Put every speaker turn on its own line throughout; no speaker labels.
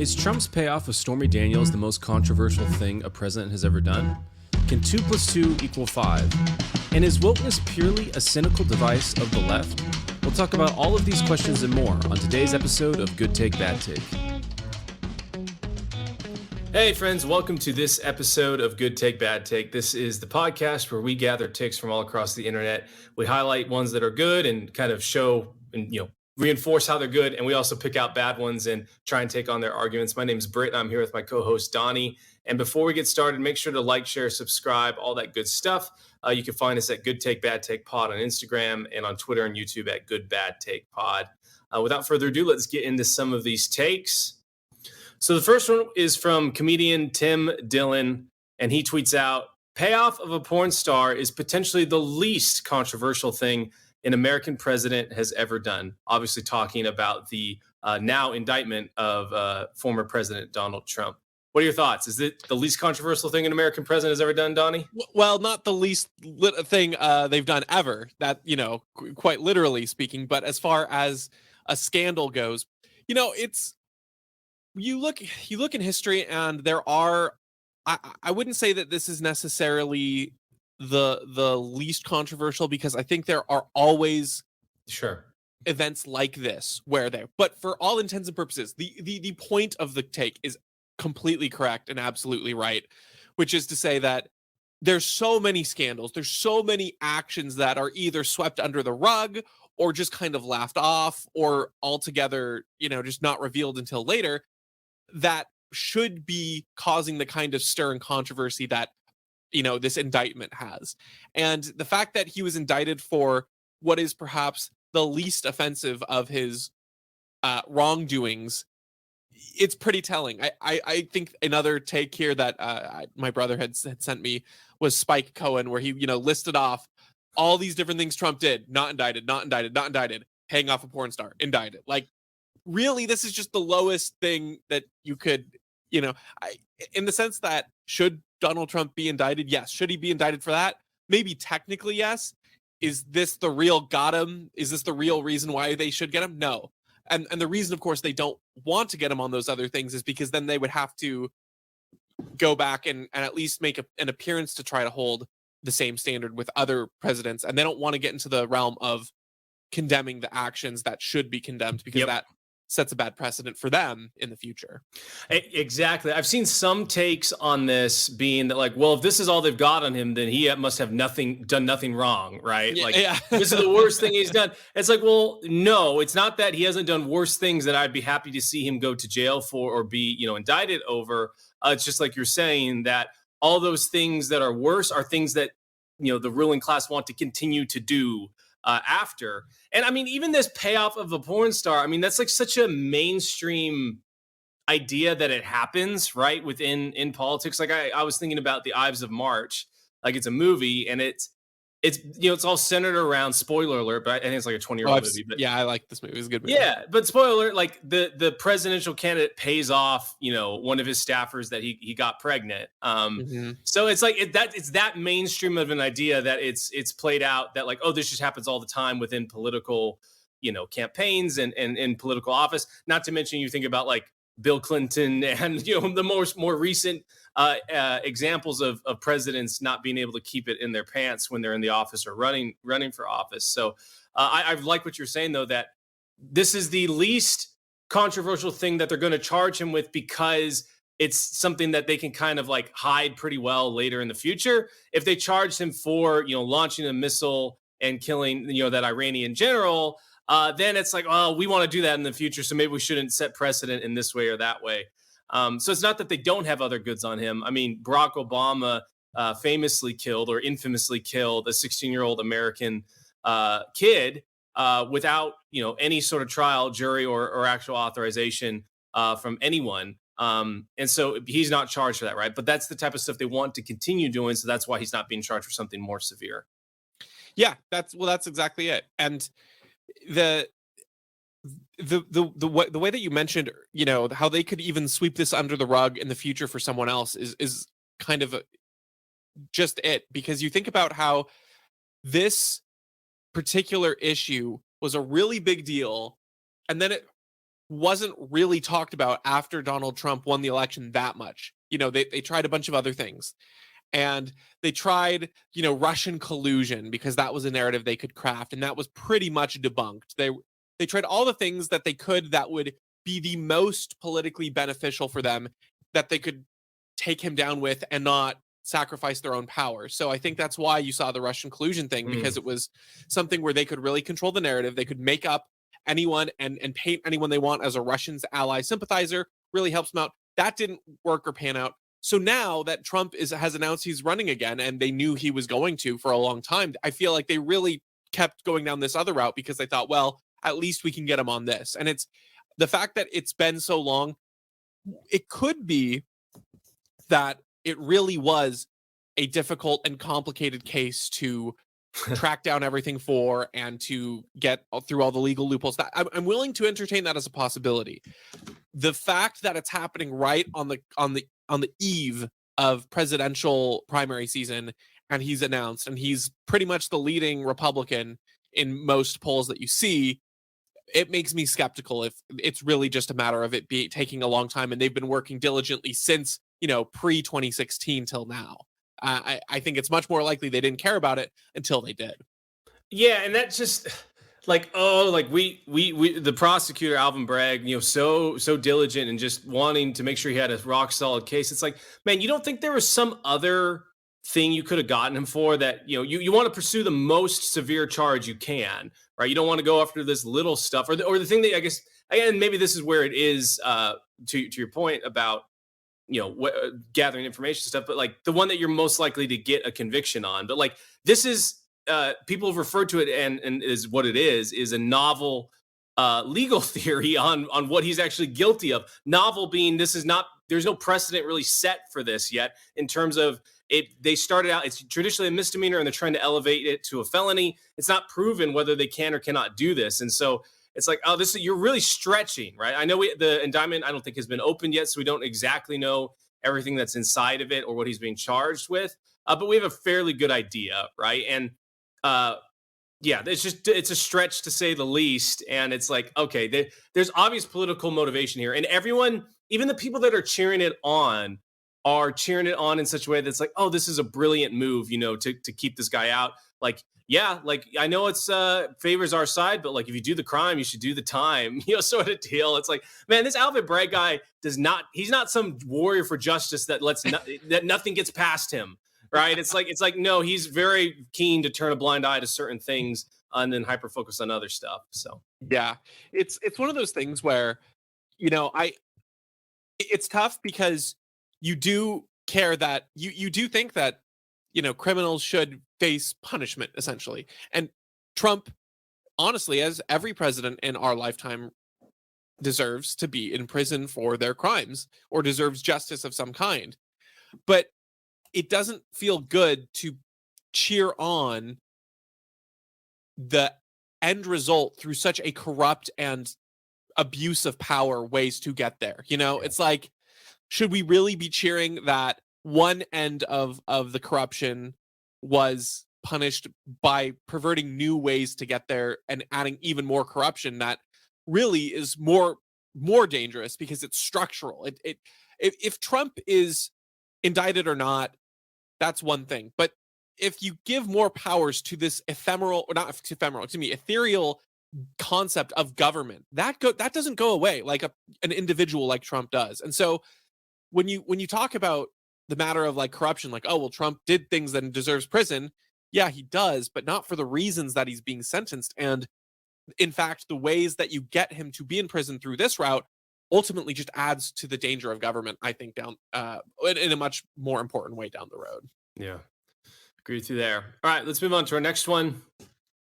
Is Trump's payoff of Stormy Daniels the most controversial thing a president has ever done? Can 2 plus 2 equal 5? And is wokeness purely a cynical device of the left? We'll talk about all of these questions and more on today's episode of Good Take, Bad Take. Hey friends, welcome to this episode of Good Take, Bad Take. This is the podcast where we gather takes from all across the internet. We highlight ones that are good and kind of show and, reinforce how they're good. And we also pick out bad ones and try and take on their arguments. My name is Britt. I'm here with my co-host Donnie. And before we get started, make sure to like, share, subscribe, all that good stuff. You can find us at Good Take, Bad Take Pod on Instagram and on Twitter and YouTube at Good Bad Take Pod. Without further ado, let's get into some of these takes. So the first one is from comedian Tim Dillon, and he tweets out, "Payoff of a porn star is potentially the least controversial thing an American president has ever done." Obviously talking about the now indictment of former President Donald Trump. What are your thoughts? Is it the least controversial thing an American president has ever done, Donnie?
Well, not the least thing they've done ever, that, quite literally speaking. But as far as a scandal goes, it's, you look in history and there are, I wouldn't say that this is necessarily the least controversial, because I think there are always events like this but for all intents and purposes, the point of the take is completely correct and absolutely right, which is to say that there's so many scandals, there's so many actions that are either swept under the rug or just kind of laughed off or altogether, just not revealed until later, that should be causing the kind of stir and controversy that this indictment has. And the fact that he was indicted for what is perhaps the least offensive of his wrongdoings, it's pretty telling. I think another take here that my brother had sent me was Spike Cohen, where he listed off all these different things Trump did: not indicted, not indicted, not indicted, paying off a porn star, indicted. Like, really, this is just the lowest thing that you could, in the sense that, should Donald Trump be indicted? Yes. Should he be indicted for that? Maybe technically, yes. Is this the real got him? Is this the real reason why they should get him? No. And the reason, of course, they don't want to get him on those other things is because then they would have to go back and at least make an appearance to try to hold the same standard with other presidents. And they don't want to get into the realm of condemning the actions that should be condemned, because that sets a bad precedent for them in the future.
Exactly. I've seen some takes on this being that, like, well, if this is all they've got on him, then he must have done nothing wrong, right? This is the worst thing he's done. It's like, well, no, it's not that he hasn't done worse things that I'd be happy to see him go to jail for or be, indicted over. It's just like you're saying, that all those things that are worse are things that, the ruling class want to continue to do after. And I mean, even this payoff of a porn star, I mean, that's like such a mainstream idea that it happens right in politics. Like I was thinking about the Ives of March, like it's a movie, and it's it's all centered around, spoiler alert, but I think it's like a 20-year-old movie. But
yeah, I like this movie. It's a good movie.
Yeah, but spoiler alert, like the presidential candidate pays off, one of his staffers that he got pregnant. So it's like it's that mainstream of an idea that it's played out, that like, oh, this just happens all the time within political, campaigns and in political office. Not to mention, you think about like Bill Clinton and the more recent examples of presidents not being able to keep it in their pants when they're in the office or running for office. So I like what you're saying, though, that this is the least controversial thing that they're going to charge him with, because it's something that they can kind of like hide pretty well later in the future. If they charged him for launching a missile and killing that Iranian general, then it's like, oh, we want to do that in the future, so maybe we shouldn't set precedent in this way or that way. So it's not that they don't have other goods on him. I mean, Barack Obama famously killed or infamously killed a 16-year-old American kid without any sort of trial, jury, or actual authorization from anyone. And so he's not charged for that, right? But that's the type of stuff they want to continue doing, so that's why he's not being charged for something more severe.
Yeah, that's exactly it. And the way that you mentioned, how they could even sweep this under the rug in the future for someone else is kind of just it, because you think about how this particular issue was a really big deal, and then it wasn't really talked about after Donald Trump won the election that much. They tried a bunch of other things. And they tried, Russian collusion, because that was a narrative they could craft, and that was pretty much debunked. They tried all the things that they could that would be the most politically beneficial for them, that they could take him down with and not sacrifice their own power. So I think that's why you saw the Russian collusion thing, because it was something where they could really control the narrative. They could make up anyone and paint anyone they want as a Russian's ally sympathizer, really helps them out. That didn't work or pan out. So now that Trump has announced he's running again, and they knew he was going to for a long time, I feel like they really kept going down this other route, because they thought, well, at least we can get him on this. And it's the fact that it's been so long. It could be that it really was a difficult and complicated case to track down everything for, and to get through all the legal loopholes. That I'm willing to entertain that as a possibility. The fact that it's happening right on the eve of presidential primary season, and he's announced, and he's pretty much the leading Republican in most polls that you see, it makes me skeptical if it's really just a matter of it taking a long time, and they've been working diligently since pre-2016 till now. I think it's much more likely they didn't care about it until they did.
Yeah, and that's just like, we the prosecutor Alvin Bragg, so diligent and just wanting to make sure he had a rock solid case. It's like, man, you don't think there was some other thing you could have gotten him for, that you want to pursue the most severe charge you can, right? You don't want to go after this little stuff, or the thing that, I guess, again, maybe this is where it is to your point about gathering information stuff, but like the one that you're most likely to get a conviction on. But like, this is people have referred to it, and is what it is a novel legal theory on what he's actually guilty of. Novel being, there's no precedent really set for this yet, in terms of it. They started out, it's traditionally a misdemeanor, and they're trying to elevate it to a felony. It's not proven whether they can or cannot do this. And so it's like, oh, you're really stretching, right? I know the indictment, I don't think, has been opened yet, so we don't exactly know everything that's inside of it or what he's being charged with. But we have a fairly good idea, right? And yeah, it's a stretch to say the least. And it's like, okay, there's obvious political motivation here, and everyone, even the people that are cheering it on, are cheering it on in such a way that's like, oh, this is a brilliant move, to keep this guy out. Like, yeah, like, I know it's favors our side, but like, if you do the crime, you should do the time, sort of deal. It's like, man, this Alvin Bragg guy he's not some warrior for justice that that nothing gets past him, right? It's like, no, he's very keen to turn a blind eye to certain things and then hyper focus on other stuff. So
yeah, it's one of those things where, it's tough, because you do care that you do think that criminals should face punishment, essentially. And Trump, honestly, as every president in our lifetime, deserves to be in prison for their crimes, or deserves justice of some kind. But it doesn't feel good to cheer on the end result through such a corrupt and abuse of power ways to get there. It's like, should we really be cheering that one end of the corruption was punished by perverting new ways to get there, and adding even more corruption that really is more dangerous, because it's structural? If Trump is indicted or not, that's one thing. But if you give more powers to this ethereal concept of government, that doesn't go away like an individual like Trump does. And so when you talk about the matter of like corruption, like, oh, well, Trump did things that deserves prison. Yeah, he does, but not for the reasons that he's being sentenced. And in fact, the ways that you get him to be in prison through this route ultimately just adds to the danger of government, I think, down in a much more important way down the road.
Yeah, agree with you there. All right, let's move on to our next one.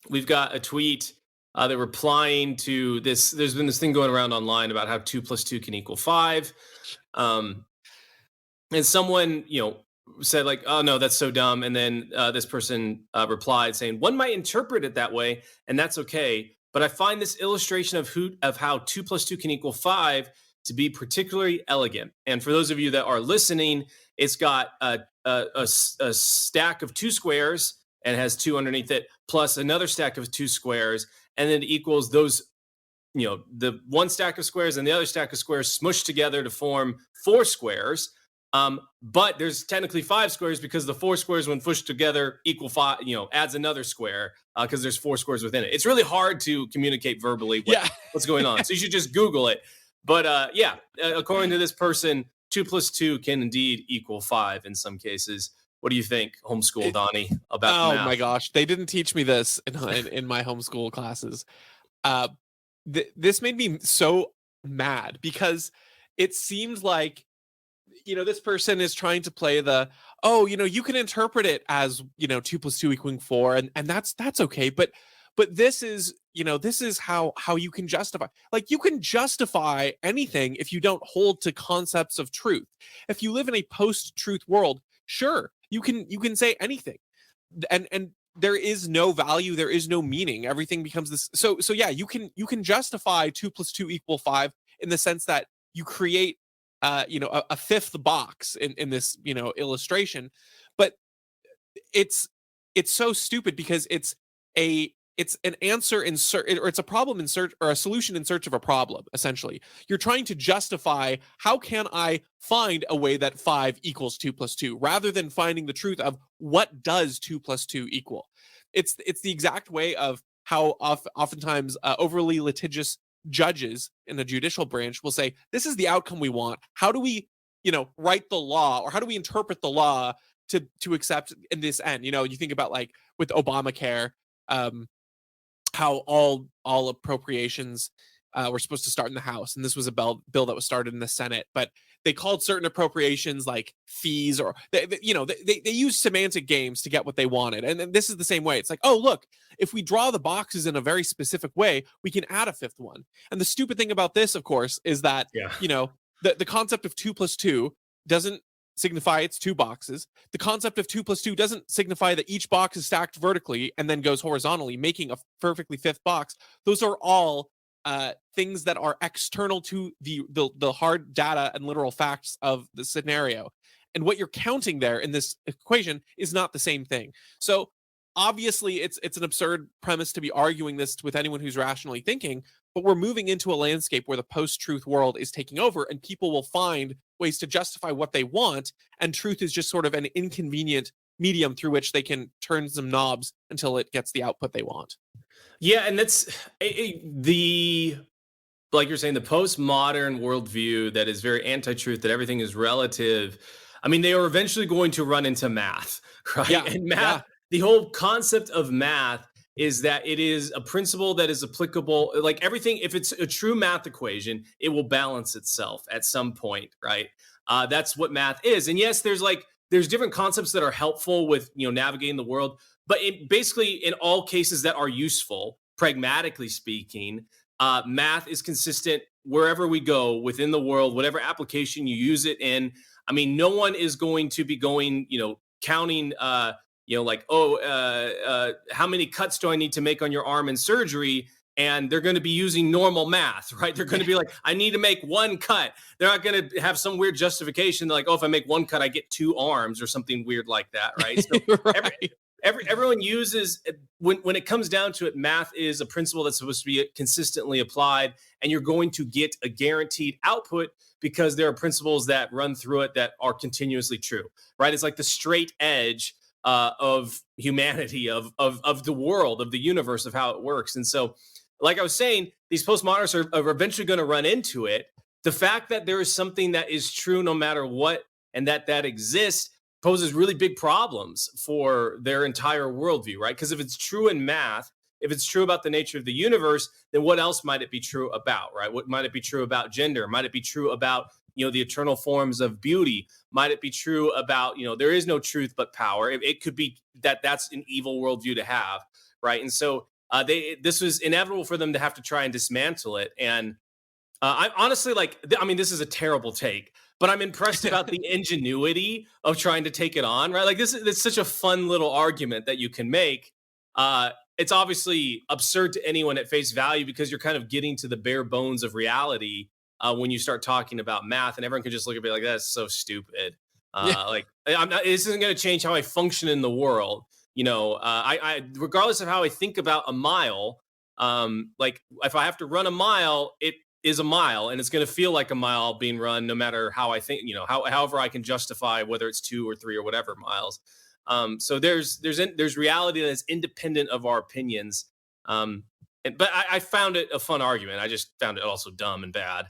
We've got a tweet that replying to this. There's been this thing going around online about how 2 + 2 can equal 5. And someone, said like, oh no, that's so dumb. And then this person replied saying, one might interpret it that way, and that's okay. But I find this illustration of how 2 + 2 can equal 5 to be particularly elegant. And for those of you that are listening, it's got a stack of 2 squares and has 2 underneath it, plus another stack of 2 squares, and then it equals those the one stack of squares and the other stack of squares smushed together to form four squares. But there's technically five squares because the four squares, when pushed together, equal five, adds another square because there's four squares within it. It's really hard to communicate verbally what's going on. So you should just Google it. But according to this person, 2 + 2 can indeed equal 5 in some cases. What do you think, homeschool Donnie, about math?
Oh my gosh, they didn't teach me this in my homeschool classes. This made me so mad because it seems like this person is trying to play you can interpret it as 2 + 2 equaling 4, and that's okay, but this is how you can justify, like, you can justify anything if you don't hold to concepts of truth. If you live in a post-truth world, sure, you can say anything, and there is no value, there is no meaning, everything becomes this. So yeah, you can justify 2 + 2 = 5 in the sense that you create a fifth box in this illustration, but it's so stupid because it's an answer in search, or it's a problem in search, or a solution in search of a problem. Essentially, you're trying to justify, how can I find a way that 5 = 2 + 2, rather than finding the truth of what does 2 + 2 equal. It's the exact way of how oftentimes overly litigious judges in the judicial branch will say, this is the outcome we want. How do we, write the law, or how do we interpret the law to accept in this end? You think about, like, with Obamacare, how all appropriations were supposed to start in the House, and this was a bill that was started in the Senate, but they called certain appropriations like fees, or they use semantic games to get what they wanted. And this is the same way. It's like, oh, look, if we draw the boxes in a very specific way, we can add a fifth one. And the stupid thing about this, of course, is that the concept of 2 + 2 doesn't signify it's two boxes. The concept of 2 + 2 doesn't signify that each box is stacked vertically and then goes horizontally, making a perfectly fifth box. Those are all things that are external to the hard data and literal facts of the scenario. And what you're counting there in this equation is not the same thing. So obviously it's an absurd premise to be arguing this with anyone who's rationally thinking, but we're moving into a landscape where the post-truth world is taking over, and people will find ways to justify what they want, and truth is just sort of an inconvenient medium through which they can turn some knobs until it gets the output they want.
Yeah, and that's like you're saying, the postmodern worldview that is very anti-truth, that everything is relative. I mean, they are eventually going to run into math, right?
Yeah,
and math, the whole concept of math is that it is a principle that is applicable. Like everything, if it's a true math equation, it will balance itself at some point, right? That's what math is. And yes, there's different concepts that are helpful with navigating the world, but basically in all cases that are useful, pragmatically speaking, math is consistent wherever we go within the world, whatever application you use it in. I mean, no one is going to be going, counting, how many cuts do I need to make on your arm in surgery? And they're going to be using normal math, right? They're going to be like, I need to make one cut. They're not going to have some weird justification. They're like, oh, if I make one cut, I get 2 arms or something weird like that, right? So
right.
Everyone uses, when it comes down to it, math is a principle that's supposed to be consistently applied, and you're going to get a guaranteed output because there are principles that run through it that are continuously true, right? It's like the straight edge of humanity, of the world, of the universe, of how it works. And so, like I was saying, these postmodernists are eventually going to run into it. The fact that there is something that is true no matter what, and that exists, poses really big problems for their entire worldview, right? Because if it's true in math, if it's true about the nature of the universe, then what else might it be true about, right? What might it be true about gender? Might it be true about the eternal forms of beauty? Might it be true about there is no truth but power? It could be that that's an evil worldview to have, right? And so this was inevitable for them to have to try and dismantle it. And I honestly, this is a terrible take, but I'm impressed about the ingenuity of trying to take it on, right? Like it's such a fun little argument that you can make. It's obviously absurd to anyone at face value because you're kind of getting to the bare bones of reality when you start talking about math, and everyone can just look at me like, that's so stupid. Like this isn't going to change how I function in the world. I regardless of how I think about a mile, Like if I have to run a mile, it is a mile, and it's going to feel like a mile being run, no matter how I think, however I can justify whether it's 2 or 3 or whatever miles. So there's reality that's independent of our opinions. But I found it a fun argument. I just found it also dumb and bad.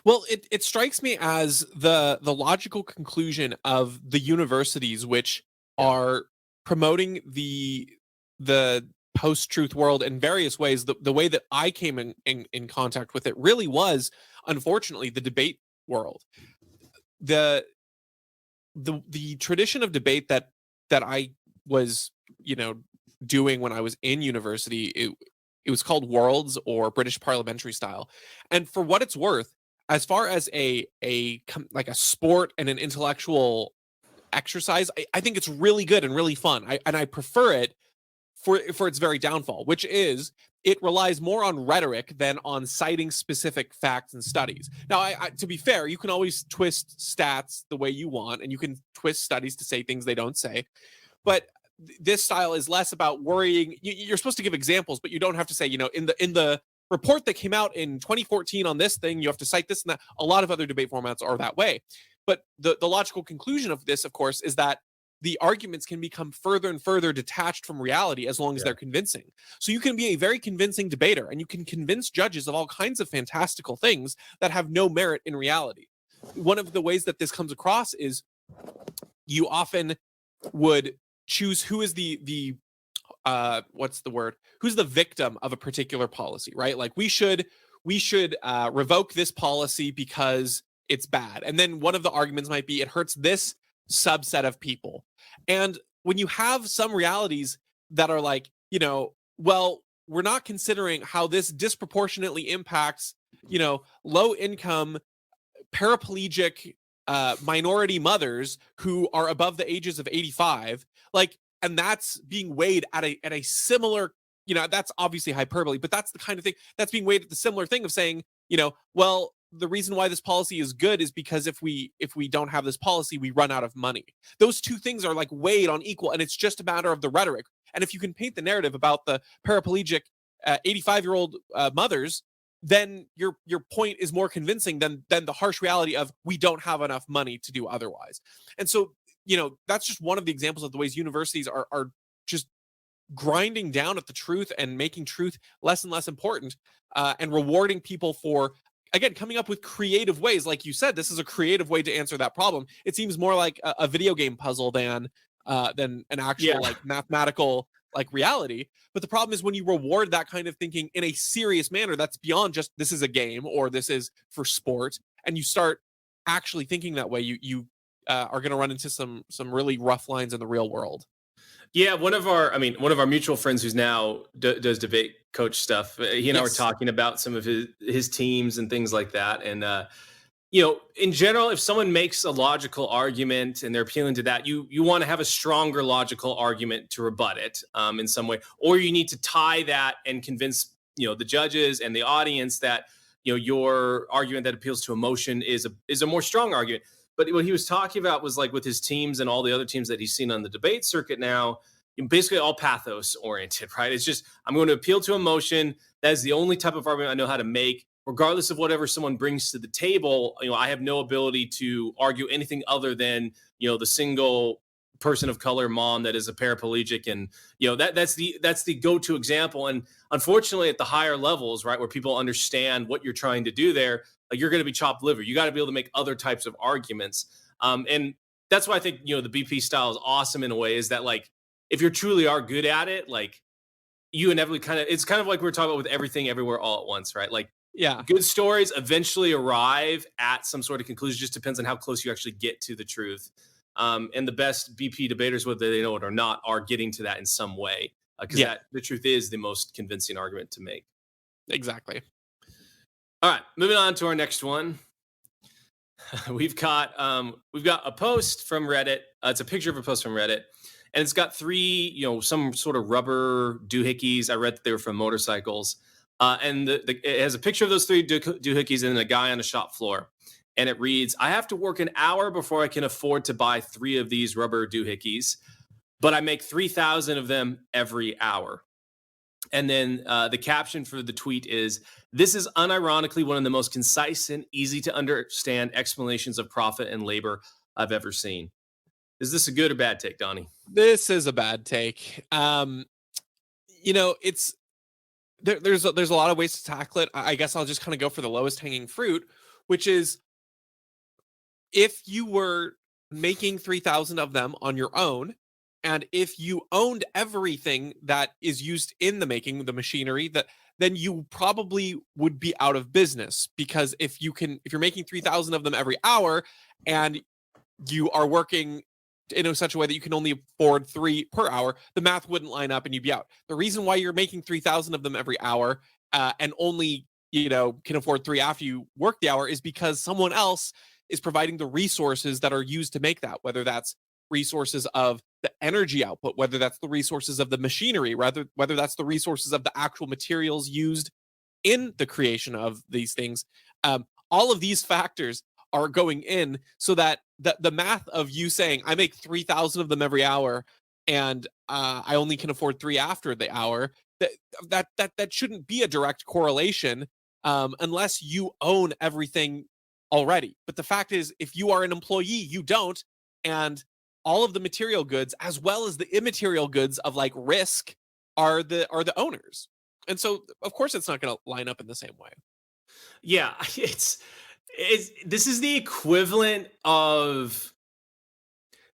Well, it strikes me as the logical conclusion of the universities which are promoting the post-truth world in various ways. The way that I came in contact with it really was, unfortunately, the debate world. The tradition of debate that I was, doing when I was in university, it was called Worlds, or British parliamentary style. And for what it's worth, as far as a sport and an intellectual exercise, I think it's really good and really fun. I prefer it for its very downfall, which is it relies more on rhetoric than on citing specific facts and studies. Now, I to be fair, you can always twist stats the way you want, and you can twist studies to say things they don't say. But this style is less about worrying. You're supposed to give examples, but you don't have to say, in the report that came out in 2014 on this thing, you have to cite this and that. A lot of other debate formats are that way. But the logical conclusion of this, of course, is that the arguments can become further and further detached from reality as long as they're convincing. So you can be a very convincing debater, and you can convince judges of all kinds of fantastical things that have no merit in reality. One of the ways that this comes across is you often would choose who is the who's the victim of a particular policy, right? Like we should revoke this policy because it's bad. And then one of the arguments might be it hurts this subset of people. And when you have some realities that are like, well, we're not considering how this disproportionately impacts, low income paraplegic minority mothers who are above the ages of 85, and that's being weighed at a similar, that's obviously hyperbole, but that's the kind of thing that's being weighed at the similar thing of saying, well, the reason why this policy is good is because if we don't have this policy, we run out of money. Those two things are weighed on equal, and it's just a matter of the rhetoric. And if you can paint the narrative about the paraplegic 85-year-old mothers, then your point is more convincing than the harsh reality of we don't have enough money to do otherwise. And so, that's just one of the examples of the ways universities are just grinding down at the truth and making truth less and less important, and rewarding people for, again, coming up with creative ways. Like you said, this is a creative way to answer that problem. It seems more like a video game puzzle than an actual mathematical reality. But the problem is when you reward that kind of thinking in a serious manner, that's beyond just this is a game or this is for sport, and you start actually thinking that way, you are going to run into some really rough lines in the real world.
Yeah, one of our mutual friends who's now does debate coach stuff. He and I were talking about some of his teams and things like that. And in general, if someone makes a logical argument and they're appealing to that, you want to have a stronger logical argument to rebut it in some way, or you need to tie that and convince the judges and the audience that your argument that appeals to emotion is a more strong argument. But what he was talking about was with his teams and all the other teams that he's seen on the debate circuit now, basically all pathos oriented, right? It's just, I'm going to appeal to emotion. That is the only type of argument I know how to make, regardless of whatever someone brings to the table. I have no ability to argue anything other than, the single person of color mom that is a paraplegic. And, that's the go-to example. And unfortunately at the higher levels, right, where people understand what you're trying to do there, you're going to be chopped liver. You got to be able to make other types of arguments. And that's why I think, the BP style is awesome in a way, is that if you truly are good at it, you inevitably it's kind of like we were talking about with Everything Everywhere All at Once, right? Good stories eventually arrive at some sort of conclusion. Just depends on how close you actually get to the truth. And the best BP debaters, whether they know it or not, are getting to that in some way, because the truth is the most convincing argument to make.
Exactly.
All right, moving on to our next one. We've got a post from Reddit. It's a picture of a post from Reddit, and it's got 3, some sort of rubber doohickeys. I read that they were from motorcycles, and it has a picture of those 3 doohickeys and then a guy on a shop floor, and it reads, "I have to work an hour before I can afford to buy 3 of these rubber doohickeys, but I make 3,000 of them every hour." And then the caption for the tweet is, "This is unironically one of the most concise and easy to understand explanations of profit and labor I've ever seen." Is this a good or bad take, Donnie?
This is a bad take. It's there's a lot of ways to tackle it. I guess I'll just kind of go for the lowest hanging fruit, which is if you were making 3,000 of them on your own, and if you owned everything that is used in the making, the machinery, then you probably would be out of business, because if you're making 3,000 of them every hour and you are working in such a way that you can only afford 3 per hour, the math wouldn't line up and you'd be out. The reason why you're making 3,000 of them every hour and only can afford 3 after you work the hour is because someone else is providing the resources that are used to make that, whether that's resources of the energy output, whether that's the resources of the machinery, whether that's the resources of the actual materials used in the creation of these things. All of these factors are going in so that the math of you saying I make 3,000 of them every hour and I only can afford 3 after the hour, that shouldn't be a direct correlation unless you own everything already. But the fact is, if you are an employee, you don't, and all of the material goods as well as the immaterial goods of like risk are the owners. And so of course it's not going to line up in the same way.
Yeah, this is the equivalent of,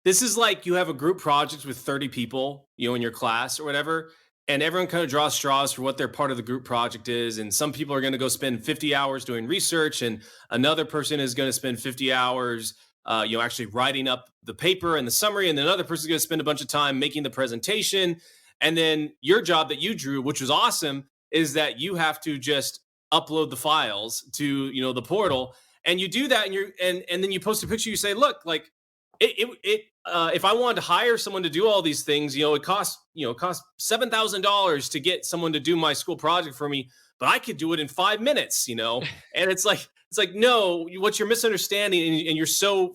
this is like you have a group project with 30 people, in your class or whatever, and everyone kind of draws straws for what their part of the group project is. And some people are going to go spend 50 hours doing research, and another person is going to spend 50 hours, actually writing up the paper and the summary. And then another person is going to spend a bunch of time making the presentation. And then your job that you drew, which was awesome, is that you have to just upload the files to, the portal. And you do that, and then you post a picture. You say, look, like if I wanted to hire someone to do all these things, it costs $7,000 to get someone to do my school project for me, but I could do it in 5 minutes, And it's like, no, what you're misunderstanding, and you're so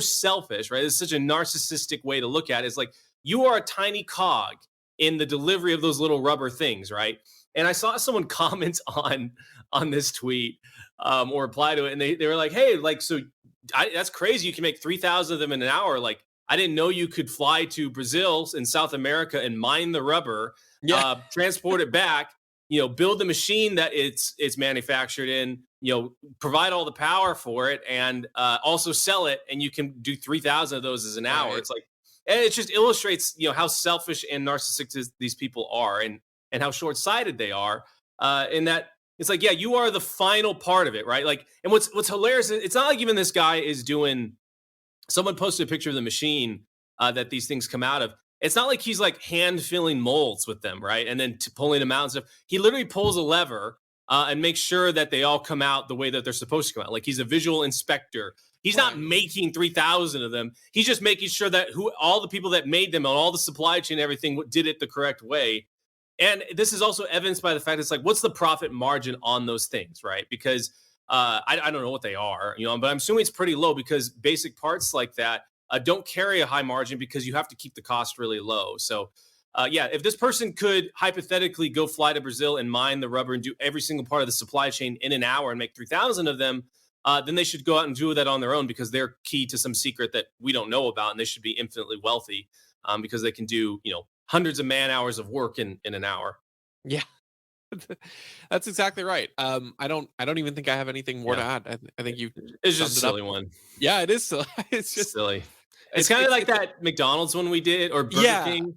selfish, right? It's such a narcissistic way to look at it. It's like you are a tiny cog in the delivery of those little rubber things, right? And I saw someone comment on this tweet or reply to it, and they were like, hey, like, so that's crazy. You can make 3,000 of them in an hour. Like, I didn't know you could fly to Brazil in South America and mine the rubber, transport it back, build the machine that it's manufactured in, provide all the power for it, and also sell it. And you can do 3,000 of those as an hour. Right. It's like, and it just illustrates, how selfish and narcissistic these people are, and how short-sighted they are. In that it's like, yeah, you are the final part of it, right? Like, and what's hilarious, it's not like even this guy is doing, someone posted a picture of the machine that these things come out of. It's not like he's like hand filling molds with them, right? And then pulling them out and stuff. He literally pulls a lever and makes sure that they all come out the way that they're supposed to come out. Like, he's a visual inspector. He's not making 3,000 of them. He's just making sure that all the people that made them, on all the supply chain, everything, did it the correct way. And this is also evidenced by the fact it's like, what's the profit margin on those things, right? Because I don't know what they are, but I'm assuming it's pretty low, because basic parts like that don't carry a high margin because you have to keep the cost really low. So, if this person could hypothetically go fly to Brazil and mine the rubber and do every single part of the supply chain in an hour and make 3,000 of them, then they should go out and do that on their own, because they're key to some secret that we don't know about, and they should be infinitely wealthy because they can do, hundreds of man hours of work in an hour.
Yeah, that's exactly right. I don't even think I have anything more to add. I think
it's just a silly one.
Yeah, it is silly. It's just
silly. It's kind of like that McDonald's one we did, or Burger King.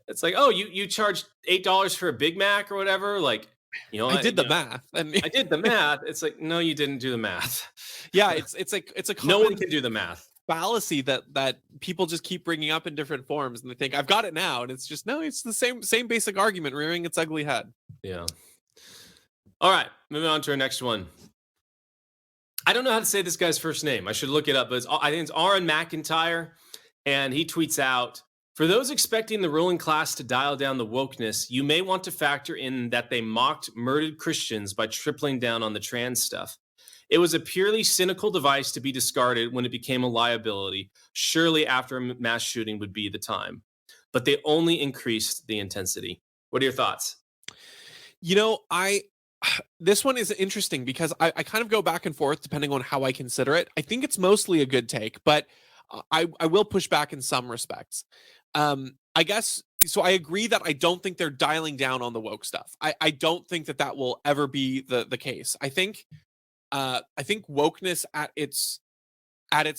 It's like, oh, you charged $8 for a Big Mac or whatever. Like,
I did the math. And
I did the math. It's like, no, you didn't do the math.
Yeah, it's a common
no one can do the math.
Fallacy that people just keep bringing up in different forms, and they think I've got it now, and it's just, no, it's the same basic argument rearing its ugly head.
Yeah. All right, moving on to our next one. I don't know how to say this guy's first name. I should look it up, but I think it's Aaron McIntyre, and he tweets out, for those expecting the ruling class to dial down the wokeness, you may want to factor in that they mocked murdered Christians by tripling down on the trans stuff. It was a purely cynical device to be discarded when it became a liability. Surely after a mass shooting would be the time. But they only increased the intensity. What are your thoughts?
You know, this one is interesting because I kind of go back and forth depending on how I consider it. I think it's mostly a good take, but I will push back in some respects. I guess so. I agree that I don't think they're dialing down on the woke stuff. I don't think that that will ever be the case. I think wokeness at its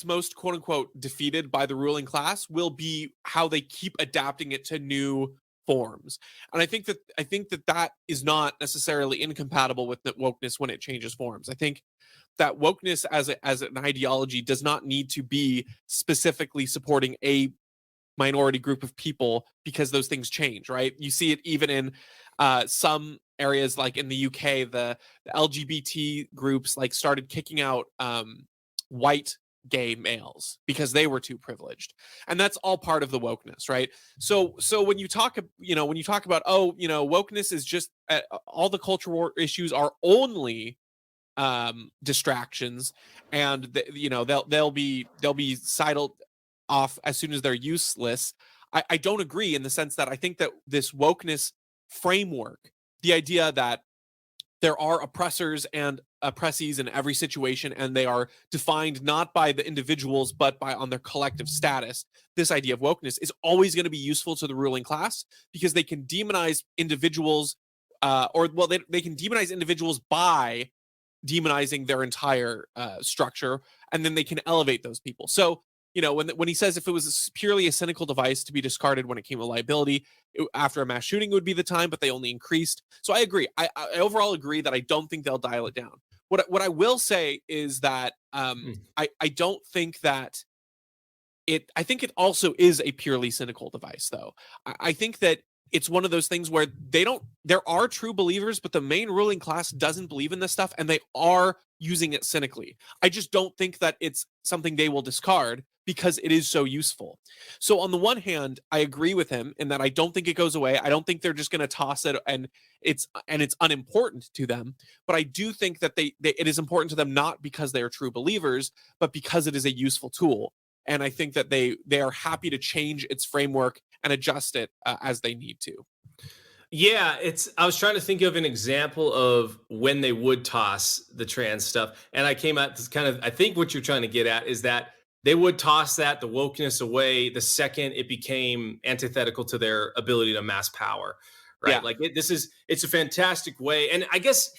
most quote unquote defeated by the ruling class will be how they keep adapting it to new forms. And I think that that is not necessarily incompatible with the wokeness when it changes forms. I think that wokeness as an ideology does not need to be specifically supporting a minority group of people because those things change, right? You see it even in some areas like in the UK, the LGBT groups like started kicking out white gay males because they were too privileged, and that's all part of the wokeness, right? So when you talk, when you talk about, oh, wokeness is just all the cultural issues are only distractions, and they'll be sidled off as soon as they're useless. I don't agree in the sense that I think that this wokeness framework, the idea that there are oppressors and oppressees in every situation, and they are defined not by the individuals but by on their collective status. This idea of wokeness is always going to be useful to the ruling class because they can demonize individuals, they can demonize individuals by demonizing their entire structure, and then they can elevate those people. So when he says if it was purely a cynical device to be discarded when it came to liability, after a mass shooting would be the time, but they only increased. So I agree. I overall agree that I don't think they'll dial it down. What I will say is that I don't think that I think it also is a purely cynical device, though. I think that it's one of those things where there are true believers, but the main ruling class doesn't believe in this stuff, and they are using it cynically. I just don't think that it's something they will discard because it is so useful. So on the one hand, I agree with him in that I don't think it goes away. I don't think they're just going to toss it and it's unimportant to them. But I do think that it is important to them, not because they are true believers, but because it is a useful tool. And I think that they are happy to change its framework and adjust it as they need to.
Yeah, I was trying to think of an example of when they would toss the trans stuff, and I came out to kind of, I think what you're trying to get at is that they would toss the wokeness away the second it became antithetical to their ability to amass power, right?
Yeah.
Like it's a fantastic way, and I guess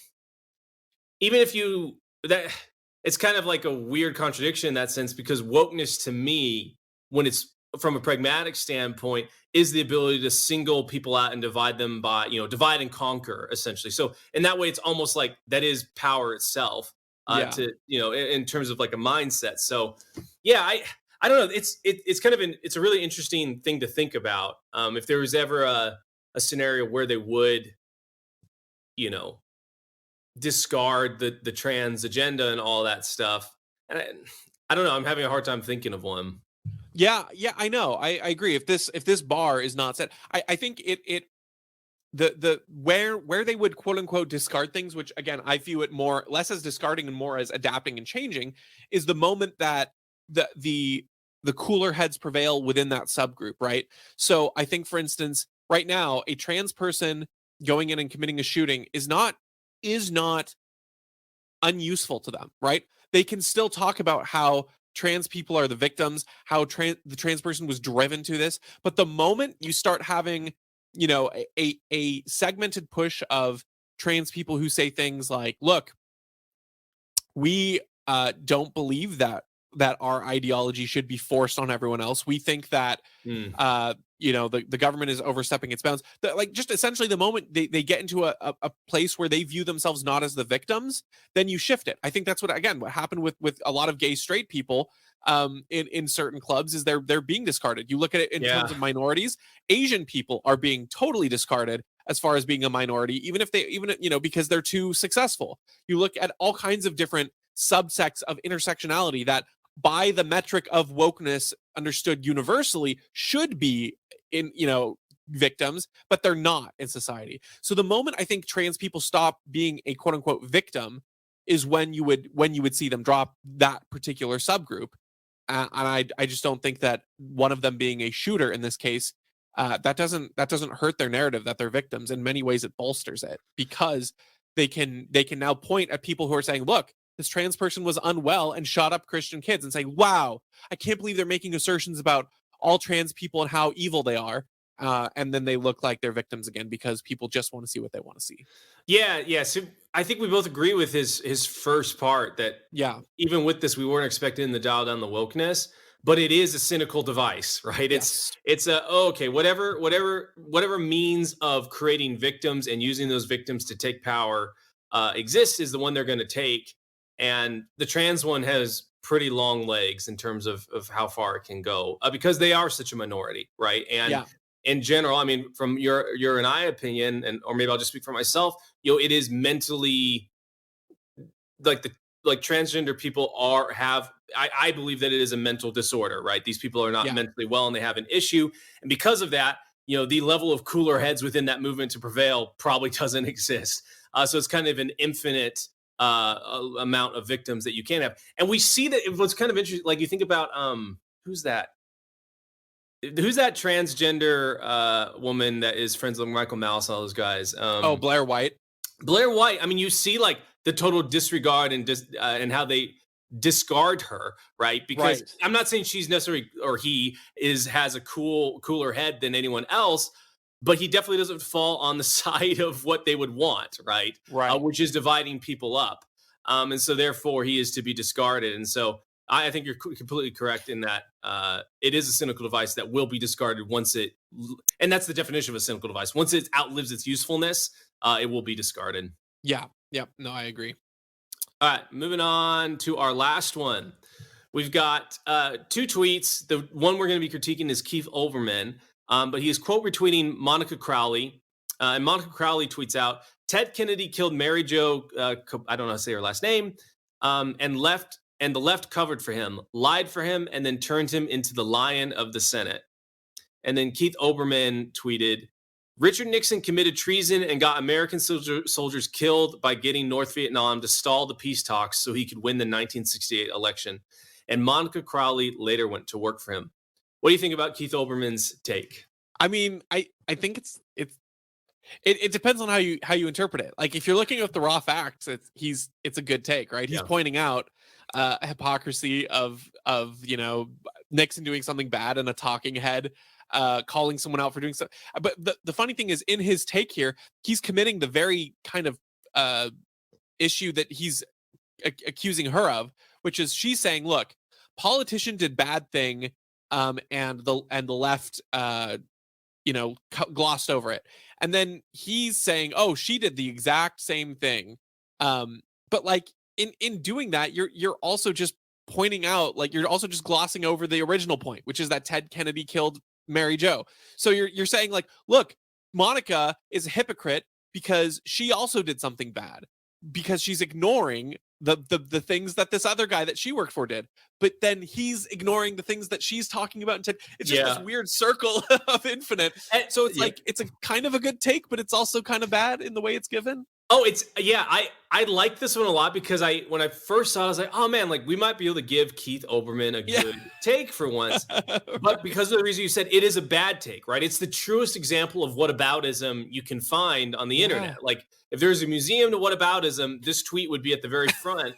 even if that it's kind of like a weird contradiction in that sense, because wokeness to me, when it's from a pragmatic standpoint, is the ability to single people out and divide them by, divide and conquer, essentially. So in that way, it's almost like that is power itself,
Yeah.
to, in terms of like a mindset. So yeah, I don't know. It's kind of it's a really interesting thing to think about. If there was ever a scenario where they would, you know, discard the trans agenda and all that stuff. And I don't know. I'm having a hard time thinking of one.
Yeah, I know. I agree. If this bar is not set, I think the where they would quote unquote discard things, which again I view it more less as discarding and more as adapting and changing, is the moment that the cooler heads prevail within that subgroup, right? So I think, for instance, right now, a trans person going in and committing a shooting is not unuseful to them, right? They can still talk about how trans people are the victims, how the trans person was driven to this. But the moment you start having, a segmented push of trans people who say things like, look, we don't believe that our ideology should be forced on everyone else. We think that the government is overstepping its bounds. Like, just essentially the moment they get into a place where they view themselves not as the victims, then you shift it. I think that's what happened with a lot of gay straight people in certain clubs is they're being discarded. You look at it in terms of minorities. Asian people are being totally discarded as far as being a minority, even because they're too successful. You look at all kinds of different subsects of intersectionality that, by the metric of wokeness understood universally, should be in victims, but they're not in society. So the moment I think trans people stop being a quote unquote victim is when you would see them drop that particular subgroup. And I just don't think that one of them being a shooter in this case that doesn't hurt their narrative that they're victims. In many ways, it bolsters it, because they can now point at people who are saying, look, this trans person was unwell and shot up Christian kids, and say, wow, I can't believe they're making assertions about all trans people and how evil they are. And then they look like they're victims again, because people just want to see what they want to see.
Yeah. So I think we both agree with his first part, that even with this, we weren't expecting to dial down the wokeness, but it is a cynical device, right?
Yes.
It's okay, whatever means of creating victims and using those victims to take power exists, is the one they're going to take. And the trans one has pretty long legs in terms of how far it can go, because they are such a minority, right? And in general, I mean, from your and I opinion, and or maybe I'll just speak for myself, it is mentally, like transgender people I believe that it is a mental disorder, right? These people are not mentally well, and they have an issue. And because of that, the level of cooler heads within that movement to prevail probably doesn't exist. So it's kind of an infinite amount of victims that you can have. And we see that what's kind of interesting, like you think about, who's that transgender woman that is friends with Michael Malice, all those guys.
Blair White.
I mean, you see like the total disregard and how they discard her, right? Because I'm not saying she's necessarily, or he has a cooler head than anyone else, but he definitely doesn't fall on the side of what they would want, right? Which is dividing people up. And so therefore he is to be discarded. And so I think you're completely correct in that it is a cynical device that will be discarded and that's the definition of a cynical device. Once it outlives its usefulness, it will be discarded.
Yeah. No, I agree.
All right, moving on to our last one. We've got 2 tweets. The one we're going to be critiquing is Keith Olbermann, but he is quote retweeting Monica Crowley. And Monica Crowley tweets out, Ted Kennedy killed Mary Jo, I don't know how to say her last name, and the left covered for him, lied for him, and then turned him into the lion of the Senate. And then Keith Olbermann tweeted, Richard Nixon committed treason and got American soldiers killed by getting North Vietnam to stall the peace talks so he could win the 1968 election. And Monica Crowley later went to work for him. What do you think about Keith Olbermann's take?
I mean, I think it depends on how you interpret it. Like, if you're looking at the raw facts, it's a good take, right? He's pointing out hypocrisy of Nixon doing something bad and a talking head calling someone out for doing so. But the funny thing is, in his take here, he's committing the very kind of issue that he's accusing her of, which is she's saying, look, politician did bad thing, and the left glossed over it. And then he's saying, oh, she did the exact same thing. But like in doing that, you're also just pointing out, like, you're also just glossing over the original point, which is that Ted Kennedy killed Mary Jo. So you're saying, like, look, Monica is a hypocrite because she also did something bad, because she's ignoring the things that this other guy that she worked for did, but then he's ignoring the things that she's talking about. And it's just this weird circle of infinite. And so it's like, it's a kind of a good take, but it's also kind of bad in the way it's given.
Oh, I like this one a lot, because when I first saw it, I was like, oh man, like, we might be able to give Keith Olbermann a good take for once. But because of the reason you said, it is a bad take, right? It's the truest example of whataboutism you can find on the internet. Like, if there's a museum to whataboutism, this tweet would be at the very front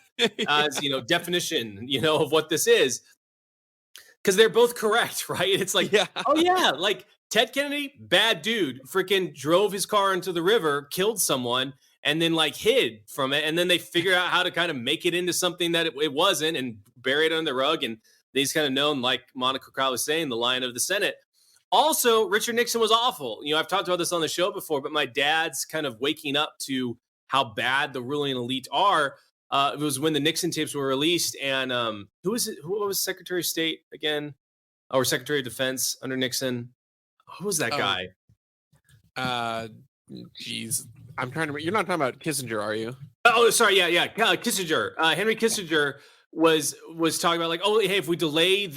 as, definition, of what this is. Because they're both correct, right? It's like, oh yeah, like, Ted Kennedy, bad dude, freaking drove his car into the river, killed someone, and then like hid from it. And then they figured out how to kind of make it into something that it wasn't, and bury it under the rug. And he's kind of known, like Monica Crowley was saying, the lion of the Senate. Also, Richard Nixon was awful. I've talked about this on the show before, but my dad's kind of waking up to how bad the ruling elite are. It was when the Nixon tapes were released, and who was Secretary of State again, or Secretary of Defense under Nixon? Who was that guy?
Geez, I'm trying to remember. You're not talking about Kissinger, are you?
Oh, sorry. Yeah. Kissinger. Henry Kissinger was talking about, like, oh, hey, if we delay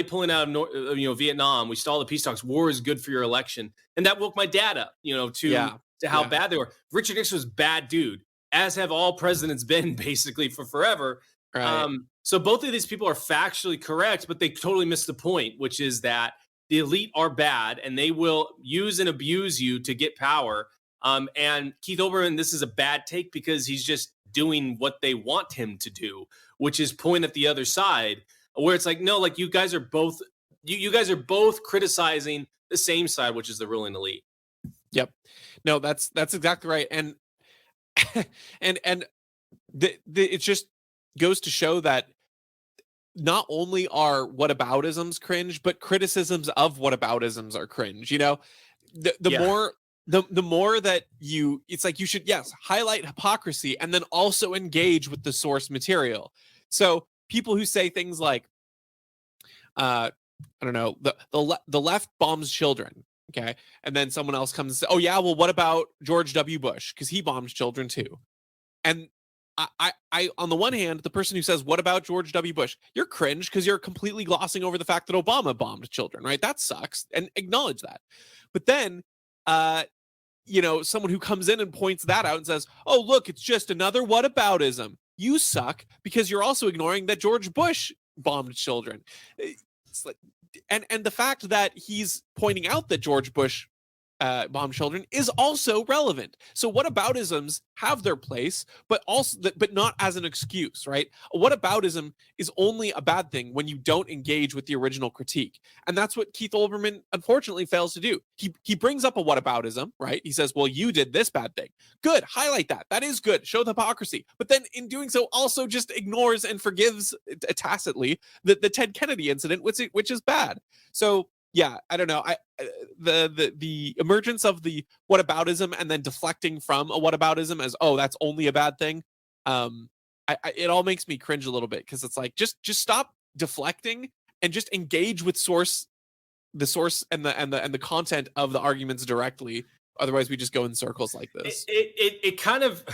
pulling out of Vietnam, we stall the peace talks, war is good for your election. And that woke my dad up, to how bad they were. Richard Nixon was a bad dude, as have all presidents been basically for forever. Right. So both of these people are factually correct, but they totally missed the point, which is that the elite are bad and they will use and abuse you to get power. And Keith Olbermann, this is a bad take because he's just doing what they want him to do, which is point at the other side, where it's like, no, like you guys are both, you guys are both criticizing the same side, which is the ruling elite.
Yep. No, that's exactly right. And it just goes to show that not only are whataboutisms cringe, but criticisms of whataboutisms are cringe. You know, the more that it's like you should, yes, highlight hypocrisy and then also engage with the source material. So people who say things like, I don't know, the left bombs children. Okay. And then someone else comes and says, oh yeah, well, what about George W. Bush? Because he bombed children too. And I, on the one hand, the person who says, what about George W. Bush? You're cringe because you're completely glossing over the fact that Obama bombed children, right? That sucks. And acknowledge that. But then, someone who comes in and points that out and says, oh, look, it's just another whataboutism. You suck because you're also ignoring that George Bush bombed children. It's like, and the fact that he's pointing out that George Bush bombed children is also relevant. So whataboutisms have their place, but not as an excuse, right? A whataboutism is only a bad thing when you don't engage with the original critique. And that's what Keith Olbermann unfortunately fails to do. He brings up a whataboutism, right? He says, well, you did this bad thing. Good, highlight that. That is good. Show the hypocrisy. But then in doing so also just ignores and forgives tacitly the Ted Kennedy incident, which is bad. So yeah, I don't know. The emergence of the whataboutism and then deflecting from a whataboutism as, oh, that's only a bad thing. It all makes me cringe a little bit because it's like just stop deflecting and just engage with the source and the content of the arguments directly. Otherwise, we just go in circles like this.
It kind of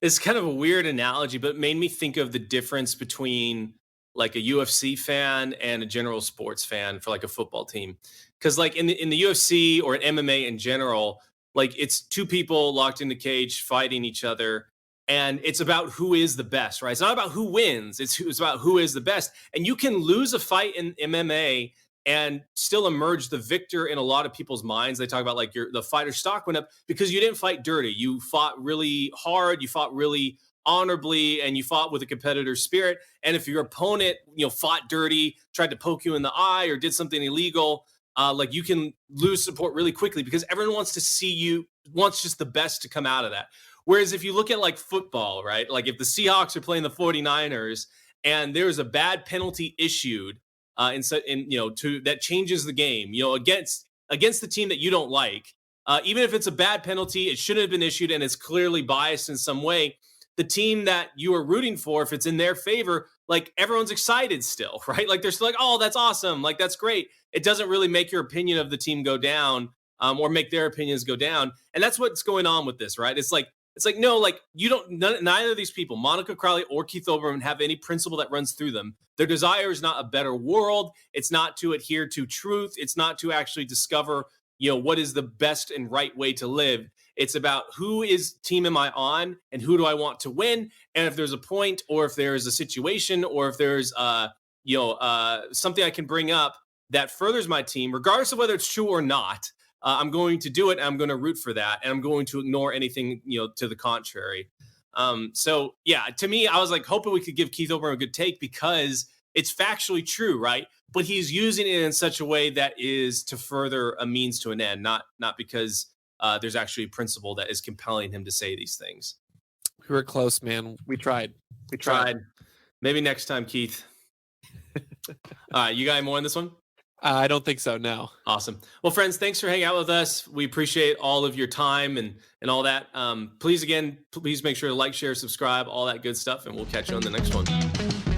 is kind of a weird analogy, but it made me think of the difference between like a UFC fan and a general sports fan for like a football team. Cause like in the UFC or in MMA in general, like it's two people locked in the cage fighting each other. And it's about who is the best, right? It's not about who wins. It's about who is the best. And you can lose a fight in MMA and still emerge the victor in a lot of people's minds. They talk about like the fighter stock went up because you didn't fight dirty. You fought really hard. You fought really honorably, and you fought with a competitor spirit. And if your opponent, fought dirty, tried to poke you in the eye or did something illegal, like you can lose support really quickly because everyone wants to see you, wants just the best to come out of that. Whereas if you look at like football, right? Like if the Seahawks are playing the 49ers and there's a bad penalty issued that changes the game, against the team that you don't like, even if it's a bad penalty, it shouldn't have been issued and it's clearly biased in some way. The team that you are rooting for, if it's in their favor, like everyone's excited still, right? Like they're still like, oh, that's awesome. Like, that's great. It doesn't really make your opinion of the team go down or make their opinions go down. And that's what's going on with this, right? It's like, no, like neither of these people, Monica Crowley or Keith Olbermann, have any principle that runs through them. Their desire is not a better world. It's not to adhere to truth. It's not to actually discover, what is the best and right way to live. It's about who is team am I on and who do I want to win. And if there's a point or if there's a situation or if there's, something I can bring up that furthers my team, regardless of whether it's true or not, I'm going to do it. And I'm going to root for that. And I'm going to ignore anything, to the contrary. So yeah, to me, I was like hoping we could give Keith Olbermann a good take because it's factually true, right? But he's using it in such a way that is to further a means to an end, not because there's actually a principle that is compelling him to say these things.
We were close, man. We tried.
Maybe next time, Keith. All right, you got any more on this one?
I don't think so, no.
Awesome. Well, friends, thanks for hanging out with us. We appreciate all of your time and all that. Please make sure to like, share, subscribe, all that good stuff, and we'll catch you on the next one.